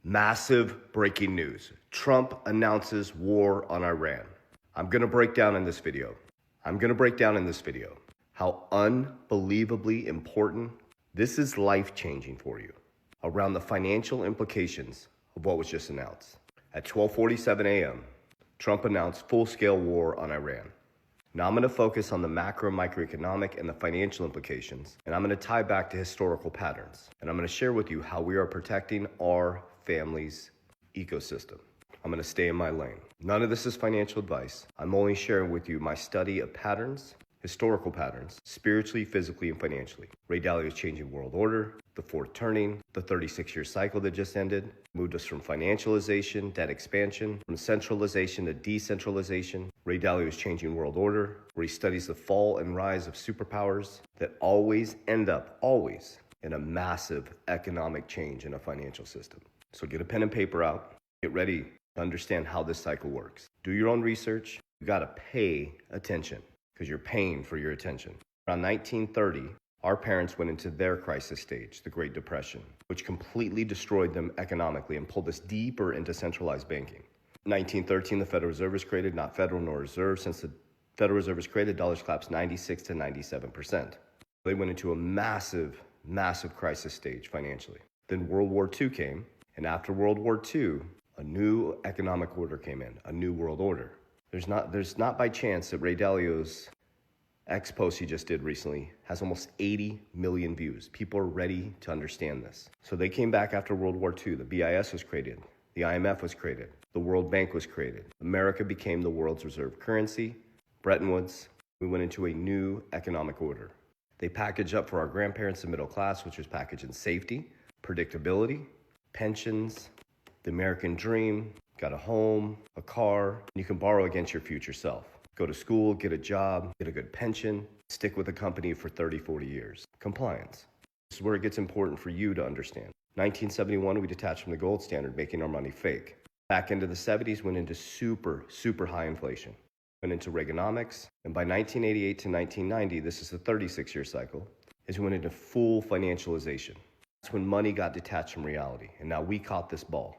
Massive breaking news. Trump announces war on Iran. I'm going to break down in this video how unbelievably important this is, life-changing for you, around the financial implications of what was just announced. At 12:47 a.m., Trump announced full-scale war on Iran. Now I'm going to focus on the macro, microeconomic, and the financial implications, and I'm going to tie back to historical patterns. And I'm going to share with you how we are protecting our family's ecosystem. I'm going to stay in my lane. None of this is financial advice. I'm only sharing with you my study of patterns, historical patterns, spiritually, physically, and financially. Ray Dalio's Changing World Order, the fourth turning, the 36-year cycle that just ended, moved us from financialization, debt expansion, from centralization to decentralization. Ray Dalio's Changing World Order, where he studies the fall and rise of superpowers that always end up, in a massive economic change in a financial system. So get a pen and paper out, get ready to understand how this cycle works. Do your own research. You got to pay attention because you're paying for your attention. Around 1930, our parents went into their crisis stage, the Great Depression, which completely destroyed them economically and pulled us deeper into centralized banking. In 1913, the Federal Reserve was created, not federal nor reserve. Since the Federal Reserve was created, dollars collapsed 96 to 97%. They went into a massive crisis stage financially. Then World War II came, and after World War II, a new economic order came in, a new world order. There's not by chance that Ray Dalio's post he just did recently has almost 80 million views. People are ready to understand this. So they came back after World War II. The BIS was created. The IMF was created. The World Bank was created. America became the world's reserve currency. Bretton Woods. We went into a new economic order. They packaged up for our grandparents, the middle class, which was packaged in safety, predictability, pensions, the American dream, got a home, a car, and you can borrow against your future self. Go to school, get a job, get a good pension, stick with a company for 30, 40 years. Compliance. This is where it gets important for you to understand. 1971, we detached from the gold standard, making our money fake. Back into the 70s, went into super high inflation. Went into Reaganomics, and by 1988 to 1990, this is the 36-year cycle, is we went into full financialization. That's when money got detached from reality, and now we caught this ball.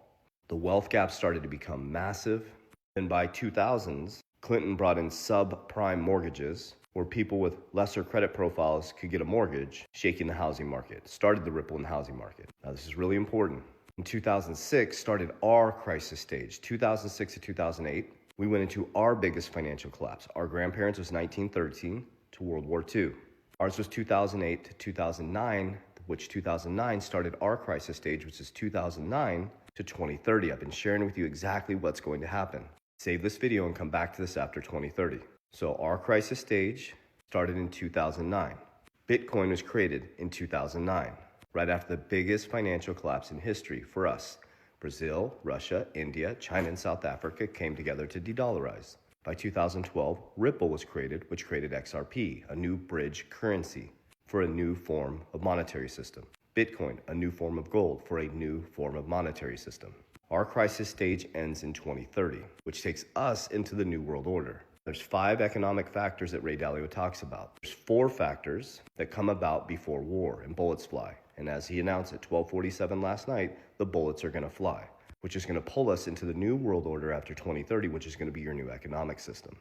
The wealth gap started to become massive. Then by 2000s, Clinton brought in subprime mortgages where people with lesser credit profiles could get a mortgage, shaking the housing market, started the ripple in the housing market. Now this is really important. In 2006, started our crisis stage. 2006 to 2008, we went into our biggest financial collapse. Our grandparents was 1913 to World War II. Ours was 2008 to 2009, which 2009 started our crisis stage, which is 2009 to 2030. I've been sharing with you exactly what's going to happen. Save this video and come back to this after 2030. So our crisis stage started in 2009. Bitcoin was created in 2009, right after the biggest financial collapse in history for us. Brazil, Russia, India, China, and South Africa came together to de-dollarize. By 2012, Ripple was created, which created XRP, a new bridge currency for a new form of monetary system. Bitcoin, a new form of gold for a new form of monetary system. Our crisis stage ends in 2030, which takes us into the New World Order. There's 5 economic factors that Ray Dalio talks about. There's 4 factors that come about before war and bullets fly. And as he announced at 12:47 last night, the bullets are going to fly, which is going to pull us into the New World Order after 2030, which is going to be your new economic system.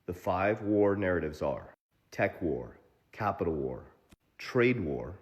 The 5 war narratives are tech war, capital war, trade war,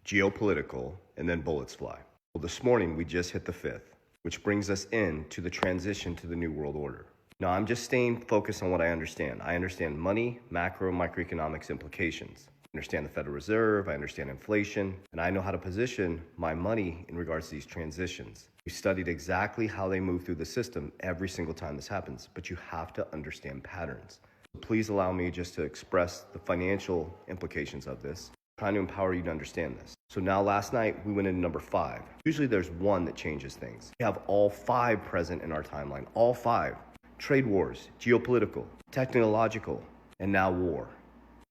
geopolitical, and then bullets fly. Well, this morning we just hit the 5th, which brings us into the transition to the New World Order. Now, I'm just staying focused on what I understand. I understand money, macro, microeconomics implications. I understand the Federal Reserve, I understand inflation, and I know how to position my money in regards to these transitions. We studied exactly how they move through the system every single time this happens, but you have to understand patterns. Please allow me just to express the financial implications of this, trying to empower you to understand this. So now last night, we went into number 5. Usually there's one that changes things. We have all 5 present in our timeline, all 5. Trade wars, geopolitical, technological, and now war.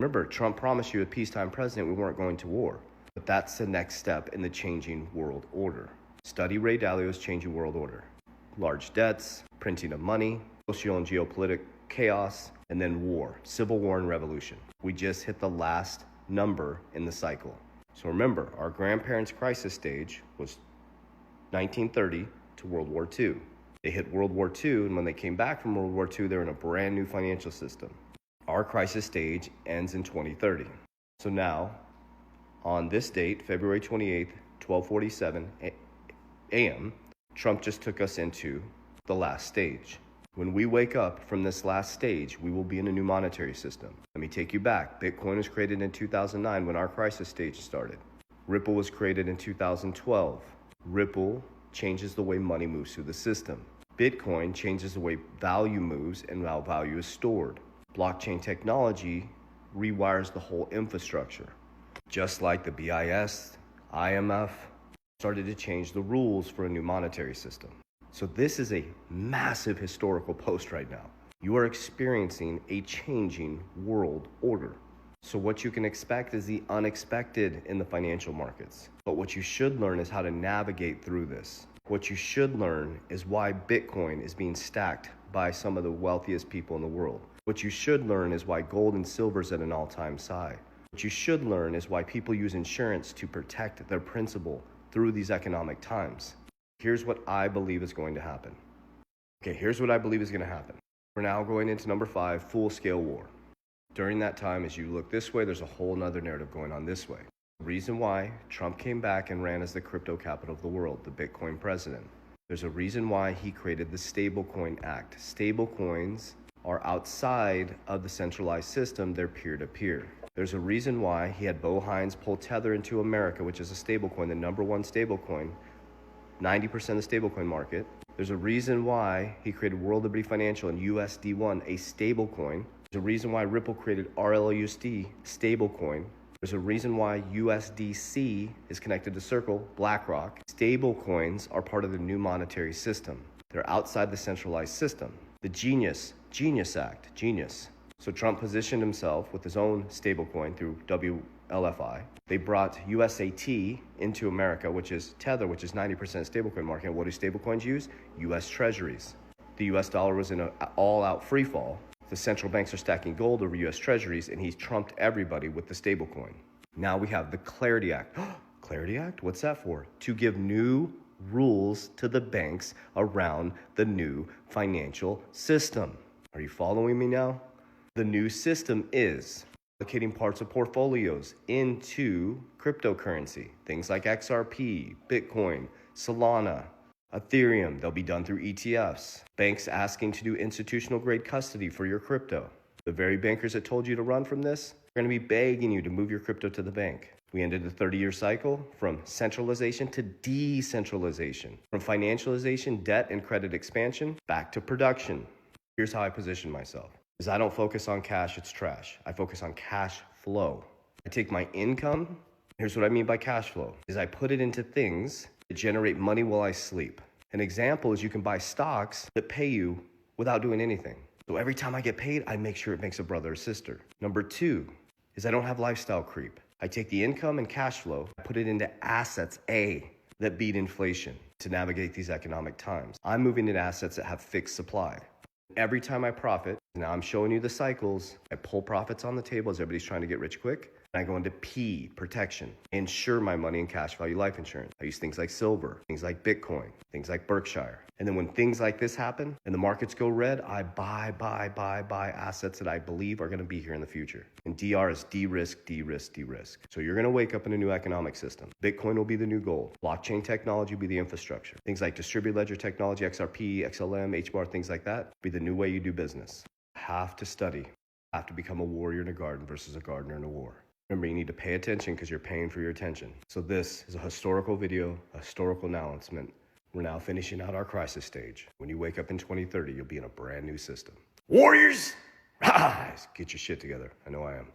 Remember, Trump promised you a peacetime president, we weren't going to war. But that's the next step in the changing world order. Study Ray Dalio's Changing World Order. Large debts, printing of money, social and geopolitical chaos, and then war, civil war and revolution. We just hit the last number in the cycle. So remember, our grandparents' crisis stage was 1930 to World War II. They hit World War II, and when they came back from World War II, they're in a brand new financial system. Our crisis stage ends in 2030. So now, on this date, February 28th, 12:47 a.m., Trump just took us into the last stage. When we wake up from this last stage, we will be in a new monetary system. Let me take you back. Bitcoin was created in 2009 when our crisis stage started. Ripple was created in 2012. Ripple changes the way money moves through the system. Bitcoin changes the way value moves and how value is stored. Blockchain technology rewires the whole infrastructure. Just like the BIS, IMF started to change the rules for a new monetary system. So this is a massive historical post right now. You are experiencing a changing world order. So what you can expect is the unexpected in the financial markets. But what you should learn is how to navigate through this. What you should learn is why Bitcoin is being stacked by some of the wealthiest people in the world. What you should learn is why gold and silver is at an all-time high. What you should learn is why people use insurance to protect their principal through these economic times. Here's what I believe is going to happen. Okay, here's what I believe is going to happen. We're now going into number 5, full-scale war. During that time, as you look this way, there's a whole nother narrative going on this way. The reason why Trump came back and ran as the crypto capital of the world, the Bitcoin president. There's a reason why he created the Stablecoin Act. Stablecoins are outside of the centralized system, they're peer-to-peer. There's a reason why he had Bo Hines pull Tether into America, which is a stablecoin, the number one stablecoin, 90% of the stablecoin market. There's a reason why he created World Liberty Financial and USD1, a stablecoin. There's a reason why Ripple created RLUSD, stablecoin. There's a reason why USDC is connected to Circle, BlackRock. Stablecoins are part of the new monetary system. They're outside the centralized system. The Genius Act, Genius. So Trump positioned himself with his own stablecoin through WLFI. They brought USAT into America, which is Tether, which is 90% stablecoin market. What do stablecoins use? US Treasuries. The US dollar was in an all-out free fall. The central banks are stacking gold over US Treasuries, and he's trumped everybody with the stablecoin. Now we have the Clarity Act. Clarity Act? What's that for? To give new rules to the banks around the new financial system. Are you following me now? The new system is allocating parts of portfolios into cryptocurrency. Things like XRP, Bitcoin, Solana, Ethereum. They'll be done through ETFs. Banks asking to do institutional grade custody for your crypto. The very bankers that told you to run from this are going to be begging you to move your crypto to the bank. We ended the 30-year cycle from centralization to decentralization, from financialization, debt, and credit expansion, back to production. Here's how I position myself. Is I don't focus on cash, it's trash. I focus on cash flow. I take my income, here's what I mean by cash flow, is I put it into things that generate money while I sleep. An example is you can buy stocks that pay you without doing anything. So every time I get paid, I make sure it makes a brother or sister. Number 2 is I don't have lifestyle creep. I take the income and cash flow, I put it into assets A that beat inflation to navigate these economic times. I'm moving into assets that have fixed supply. Every time I profit, now I'm showing you the cycles, I pull profits on the table as everybody's trying to get rich quick. And I go into P, protection. I insure my money in cash value life insurance. I use things like silver, things like Bitcoin, things like Berkshire. And then when things like this happen and the markets go red, I buy assets that I believe are going to be here in the future. And DR is de-risk, de-risk, de-risk. So you're going to wake up in a new economic system. Bitcoin will be the new gold. Blockchain technology will be the infrastructure. Things like distributed ledger technology, XRP, XLM, HBAR, things like that, will be the new way you do business. Have to study. Have to become a warrior in a garden versus a gardener in a war. Remember, you need to pay attention because you're paying for your attention. So this is a historical video, a historical announcement. We're now finishing out our crisis stage. When you wake up in 2030, you'll be in a brand new system. Warriors, rise! Get your shit together. I know I am.